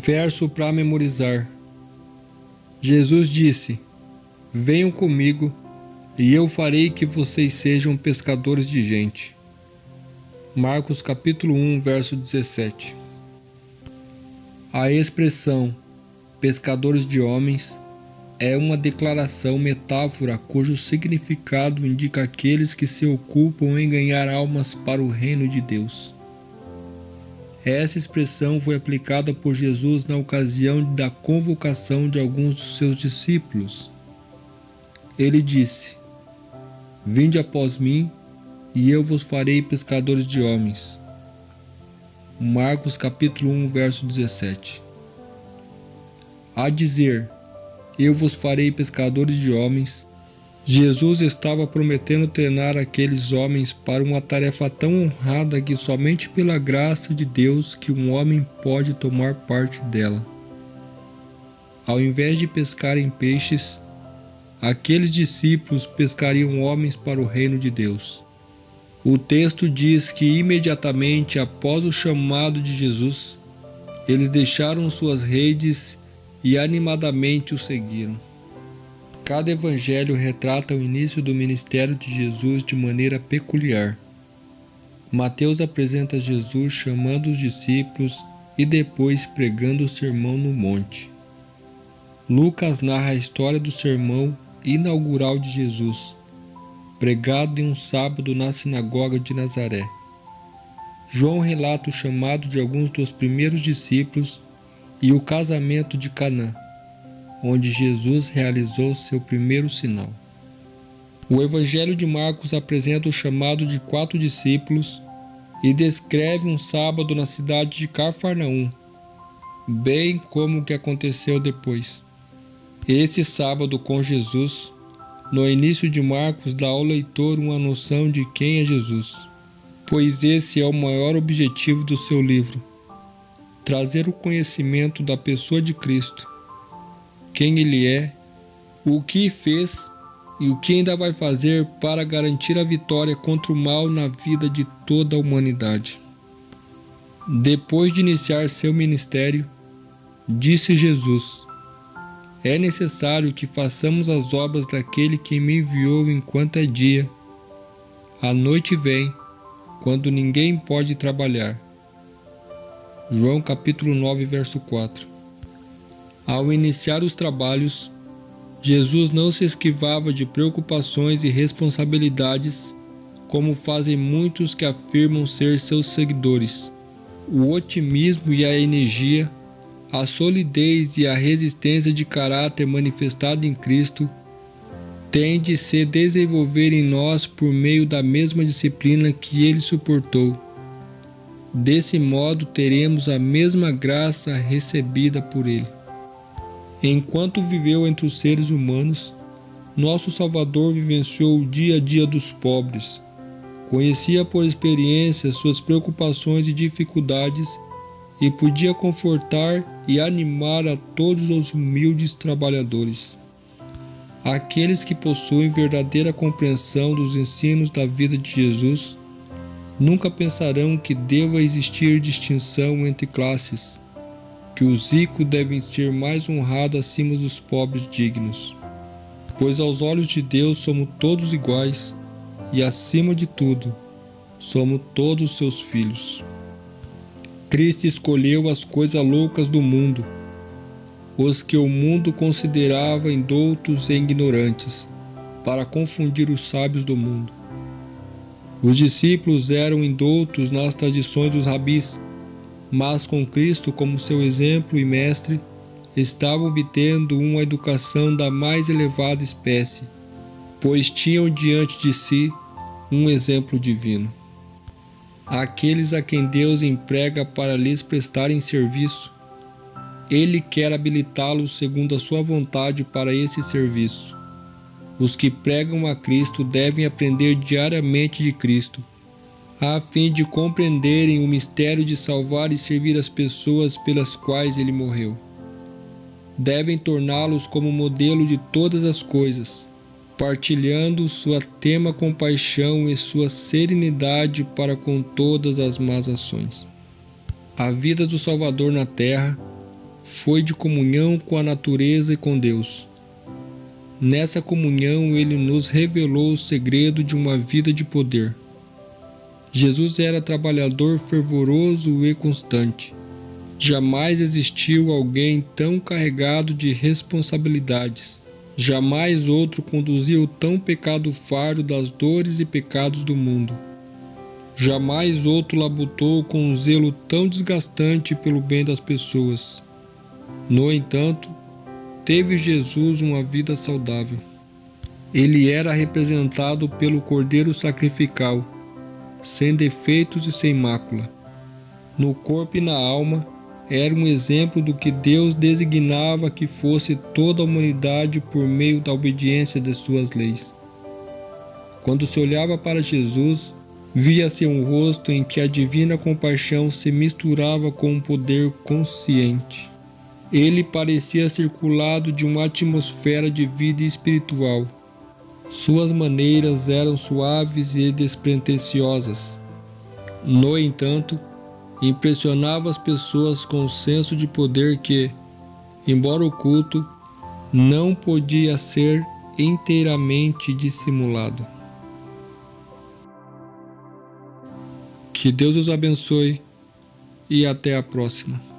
Verso para memorizar. Jesus disse: venham comigo e eu farei que vocês sejam pescadores de gente. Marcos capítulo 1, verso 17. A expressão pescadores de homens é uma declaração metáfora cujo significado indica aqueles que se ocupam em ganhar almas para o reino de Deus. Essa expressão foi aplicada por Jesus na ocasião da convocação de alguns dos seus discípulos. Ele disse: vinde após mim, e eu vos farei pescadores de homens. Marcos capítulo 1, verso 17. A dizer, eu vos farei pescadores de homens, Jesus estava prometendo treinar aqueles homens para uma tarefa tão honrada que somente pela graça de Deus que um homem pode tomar parte dela. Ao invés de pescarem peixes, aqueles discípulos pescariam homens para o reino de Deus. O texto diz que imediatamente após o chamado de Jesus, eles deixaram suas redes e animadamente o seguiram. Cada evangelho retrata o início do ministério de Jesus de maneira peculiar. Mateus apresenta Jesus chamando os discípulos e depois pregando o Sermão no Monte. Lucas narra a história do sermão inaugural de Jesus, pregado em um sábado na sinagoga de Nazaré. João relata o chamado de alguns dos primeiros discípulos e o casamento de Caná, onde Jesus realizou seu primeiro sinal. O Evangelho de Marcos apresenta o chamado de 4 discípulos e descreve um sábado na cidade de Cafarnaum, bem como o que aconteceu depois. Esse sábado com Jesus, no início de Marcos, dá ao leitor uma noção de quem é Jesus, pois esse é o maior objetivo do seu livro: trazer o conhecimento da pessoa de Cristo, quem Ele é, o que fez e o que ainda vai fazer para garantir a vitória contra o mal na vida de toda a humanidade. Depois de iniciar seu ministério, disse Jesus: é necessário que façamos as obras daquele que me enviou enquanto é dia. A noite vem, quando ninguém pode trabalhar. João capítulo 9, verso 4. Ao iniciar os trabalhos, Jesus não se esquivava de preocupações e responsabilidades, como fazem muitos que afirmam ser seus seguidores. O otimismo e a energia, a solidez e a resistência de caráter manifestada em Cristo têm de se desenvolver em nós por meio da mesma disciplina que Ele suportou. Desse modo teremos a mesma graça recebida por Ele. Enquanto viveu entre os seres humanos, nosso Salvador vivenciou o dia a dia dos pobres, conhecia por experiência suas preocupações e dificuldades e podia confortar e animar a todos os humildes trabalhadores. Aqueles que possuem verdadeira compreensão dos ensinos da vida de Jesus nunca pensarão que deva existir distinção entre classes, que os ricos devem ser mais honrados acima dos pobres dignos. Pois aos olhos de Deus somos todos iguais e, acima de tudo, somos todos seus filhos. Cristo escolheu as coisas loucas do mundo, os que o mundo considerava indoutos e ignorantes, para confundir os sábios do mundo. Os discípulos eram indoutos nas tradições dos rabis, mas com Cristo como seu exemplo e mestre, estavam obtendo uma educação da mais elevada espécie, pois tinham diante de si um exemplo divino. Aqueles a quem Deus emprega para lhes prestarem serviço, Ele quer habilitá-los segundo a sua vontade para esse serviço. Os que pregam a Cristo devem aprender diariamente de Cristo, a fim de compreenderem o mistério de salvar e servir as pessoas pelas quais Ele morreu. Devem torná-los como modelo de todas as coisas, partilhando sua tema compaixão e sua serenidade para com todas as más ações. A vida do Salvador na terra foi de comunhão com a natureza e com Deus. Nessa comunhão, ele nos revelou o segredo de uma vida de poder. Jesus era trabalhador fervoroso e constante. Jamais existiu alguém tão carregado de responsabilidades. Jamais outro conduziu tão pecado fardo das dores e pecados do mundo. Jamais outro labutou com um zelo tão desgastante pelo bem das pessoas. No entanto, teve Jesus uma vida saudável. Ele era representado pelo Cordeiro sacrificial, sem defeitos e sem mácula. No corpo e na alma, era um exemplo do que Deus designava que fosse toda a humanidade por meio da obediência de suas leis. Quando se olhava para Jesus, via-se um rosto em que a divina compaixão se misturava com um poder consciente. Ele parecia circulado de uma atmosfera de vida espiritual. Suas maneiras eram suaves e despretensiosas. No entanto, impressionava as pessoas com um senso de poder que, embora oculto, não podia ser inteiramente dissimulado. Que Deus os abençoe e até a próxima.